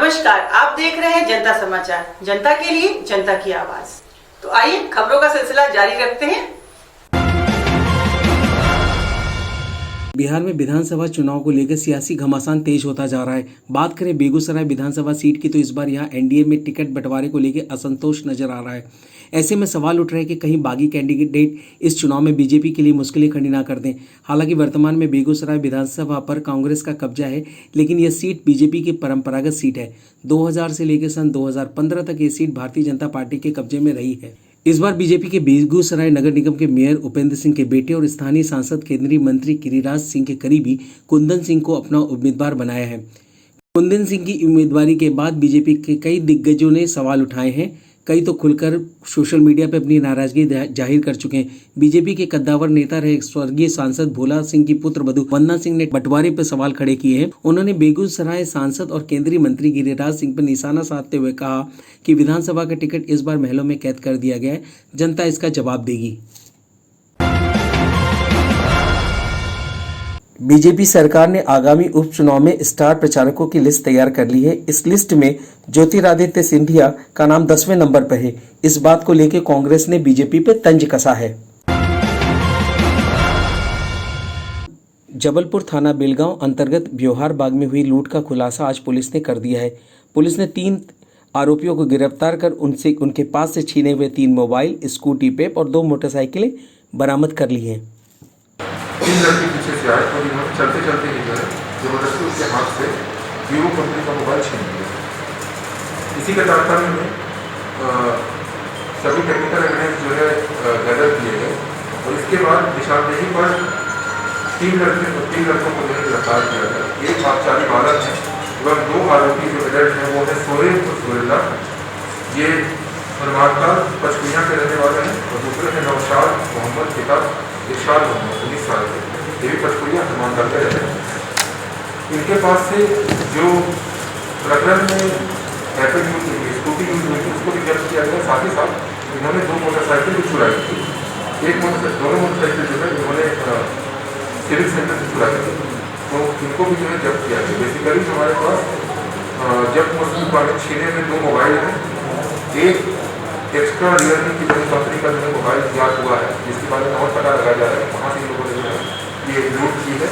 नमस्कार, आप देख रहे हैं जनता समाचार, जनता के लिए जनता की आवाज। तो आइए खबरों का सिलसिला जारी रखते हैं। बिहार में विधानसभा चुनाव को लेकर सियासी घमासान तेज होता जा रहा है। बात करें बेगूसराय विधानसभा सीट की तो इस बार यहां एनडीए में टिकट बंटवारे को लेकर असंतोष नजर आ रहा है। ऐसे में सवाल उठ रहे हैं कि कहीं बागी कैंडिडेट इस चुनाव में बीजेपी के लिए मुश्किलें खड़ी ना कर दें। हालांकि वर्तमान में बेगूसराय विधानसभा पर कांग्रेस का कब्जा है, लेकिन यह सीट बीजेपी की परंपरागत सीट है। 2000 से लेकर सन 2015 तक ये सीट भारतीय जनता पार्टी के कब्जे में रही है। इस बार बीजेपी के बेगूसराय नगर निगम के मेयर उपेंद्र सिंह के बेटे और स्थानीय सांसद केंद्रीय मंत्री गिरिराज सिंह के करीबी कुंदन सिंह को अपना उम्मीदवार बनाया है। कुंदन सिंह की उम्मीदवारी के बाद बीजेपी के कई दिग्गजों ने सवाल उठाए हैं। कई तो खुलकर सोशल मीडिया पर अपनी नाराजगी जाहिर कर चुके हैं। बीजेपी के कद्दावर नेता रहे स्वर्गीय सांसद भोला सिंह की पुत्र वधू वंदना सिंह ने बंटवारे पर सवाल खड़े किए हैं। उन्होंने बेगूसराय सांसद और केंद्रीय मंत्री गिरिराज सिंह पर निशाना साधते हुए कहा कि विधानसभा का टिकट इस बार महलों में कैद कर दिया गया है, जनता इसका जवाब देगी। बीजेपी सरकार ने आगामी उपचुनाव में स्टार प्रचारकों की लिस्ट तैयार कर ली है। इस लिस्ट में ज्योतिरादित्य सिंधिया का नाम 10वें नंबर पर है। इस बात को लेकर कांग्रेस ने बीजेपी पर तंज कसा है। जबलपुर थाना बेलगांव अंतर्गत ब्योहार बाग में हुई लूट का खुलासा आज पुलिस ने कर दिया है। पुलिस ने 3 आरोपियों को गिरफ्तार कर उनके पास से छीने हुए 3 मोबाइल, स्कूटी पेप और 2 मोटरसाइकिलें बरामद कर ली हैं। 3 लड़के पीछे से आए और इन्होंने चलते चलते ही जो है जबरदस्ती उसके हाथ से वीवो कंपनी का मोबाइल छीन लिया। इसी के तात्पर्य में सभी टेक्निकल एविडेंस जो है गैदर किए गए और इसके बाद निशानदेही पर 3 लड़कों को जो है गिरफ्तार किया गया। एक बादशाही बालक है एवं 2 आरोपी जो एडल्ट हैं वो है सोरेन गोरिल्ला, ये हनुमानका पचकुइयाँ के रहने वाले हैं और दूसरे हैं नौशाद मोहम्मद पिता इरशाद मोहम्मद 19 साल के, ये भी पचकुइयाँ हनुमानगढ़ के रहते हैं। इनके पास से जो प्रकरण में रैपिड यूज हुई, स्कूटी यूज हुई थी, उसको भी जब्त किया गया। साथ ही साथ इन्होंने 2 मोटरसाइकिल भी चुराई थी। दोनों मोटरसाइकिल जो है इन्होंने सिविल सेंटर से चुराई थी, तो इनको भी जो है जब्त किया गया। बेसिकली हमारे पास जब मुस्लिम वाले छीने में 2 मोबाइल हैं, एक एक्स्ट्रा रियलमी की जो कंपनी का जो है मोबाइल ज्ञात हुआ है, जिसके बारे में और पता लगाया जा रहा है कहाँ से लोगों ने जो है ये लूट की है।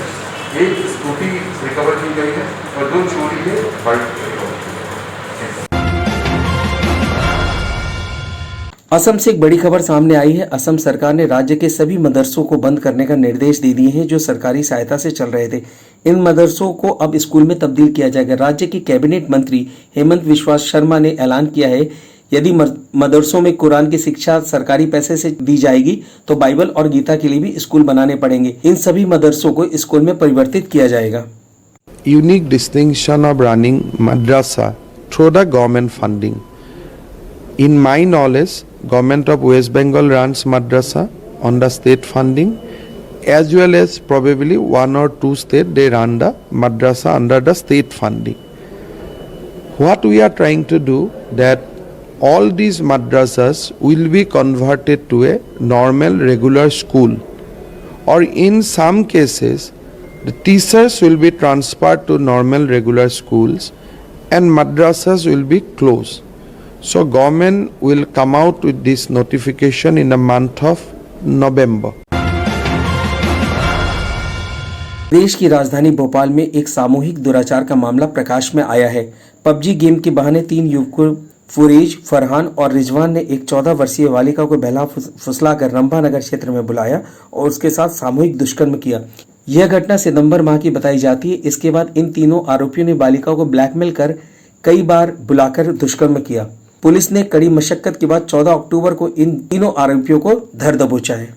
एक स्कूटी रिकवर की गई है और 2 चोरी के बाइक रिकवर की गई है। असम से एक बड़ी खबर सामने आई है। असम सरकार ने राज्य के सभी मदरसों को बंद करने का निर्देश दे दिए हैं जो सरकारी सहायता से चल रहे थे। इन मदरसों को अब स्कूल में तब्दील किया जाएगा। राज्य के कैबिनेट मंत्री हेमंत बिस्वा शर्मा ने ऐलान किया है यदि मदरसों में कुरान की शिक्षा सरकारी पैसे से दी जाएगी तो बाइबल और गीता के लिए भी स्कूल बनाने पड़ेंगे। इन सभी मदरसों को स्कूल में परिवर्तित किया जाएगा। Unique distinction of running madrasa through the government funding. In my knowledge, Government of West Bengal runs madrasa on the state funding, as well as probably 1 or 2 states they run the madrasa under the state funding. What we are trying to do that all these madrasas will be converted to a normal regular school, or in some cases the teachers will be transferred to normal regular schools and madrasas will be closed. So government will come out with this notification in the month of November. देश की राजधानी भोपाल में एक सामूहिक दुराचार का मामला प्रकाश में आया है। पबजी गेम के बहाने 3 युवकों फुरेज, फरहान और रिजवान ने एक 14 वर्षीय बालिका को बहला फुसलाकर रंभा नगर क्षेत्र में बुलाया और उसके साथ सामूहिक दुष्कर्म किया। यह घटना सितंबर माह की बताई जाती है। इसके बाद इन तीनों आरोपियों ने बालिका को ब्लैकमेल कर कई बार बुलाकर दुष्कर्म किया। पुलिस ने कड़ी मशक्कत के बाद 14 अक्टूबर को इन तीनों आरोपियों को धर दबोचा है।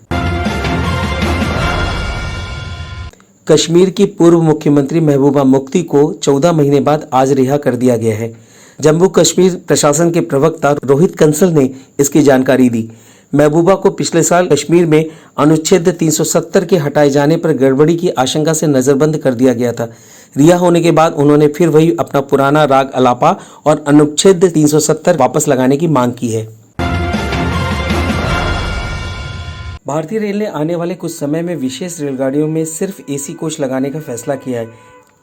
कश्मीर की पूर्व मुख्यमंत्री महबूबा मुफ्ती को 14 महीने बाद आज रिहा कर दिया गया है। जम्मू कश्मीर प्रशासन के प्रवक्ता रोहित कंसल ने इसकी जानकारी दी। महबूबा को पिछले साल कश्मीर में अनुच्छेद 370 के हटाए जाने पर गड़बड़ी की आशंका से नजरबंद कर दिया गया था। रिहा होने के बाद उन्होंने फिर वही अपना पुराना राग अलापा और अनुच्छेद 370 वापस लगाने की मांग की है। भारतीय रेल ने आने वाले कुछ समय में विशेष रेलगाड़ियों में सिर्फ एसी कोच लगाने का फैसला किया है।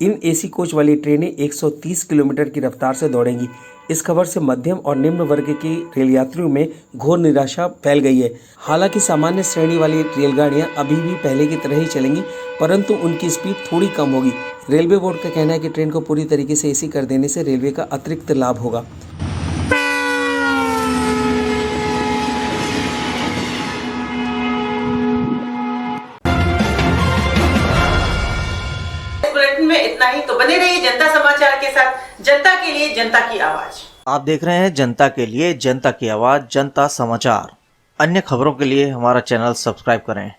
इन एसी कोच वाली ट्रेनें 130 किलोमीटर की रफ्तार से दौड़ेंगी। इस खबर से मध्यम और निम्न वर्ग के रेल यात्रियों में घोर निराशा फैल गई है। हालांकि सामान्य श्रेणी वाली रेलगाड़ियां अभी भी पहले की तरह ही चलेंगी, परंतु उनकी स्पीड थोड़ी कम होगी। रेलवे बोर्ड का कहना है कि ट्रेन को पूरी तरीके से एसी कर देने से रेलवे का अतिरिक्त लाभ होगा। बुलेटिन में इतना ही। तो बने रहिए जनता समाचार के साथ, जनता के लिए जनता की आवाज। आप देख रहे हैं जनता के लिए जनता की आवाज जनता समाचार। अन्य खबरों के लिए हमारा चैनल सब्सक्राइब करें।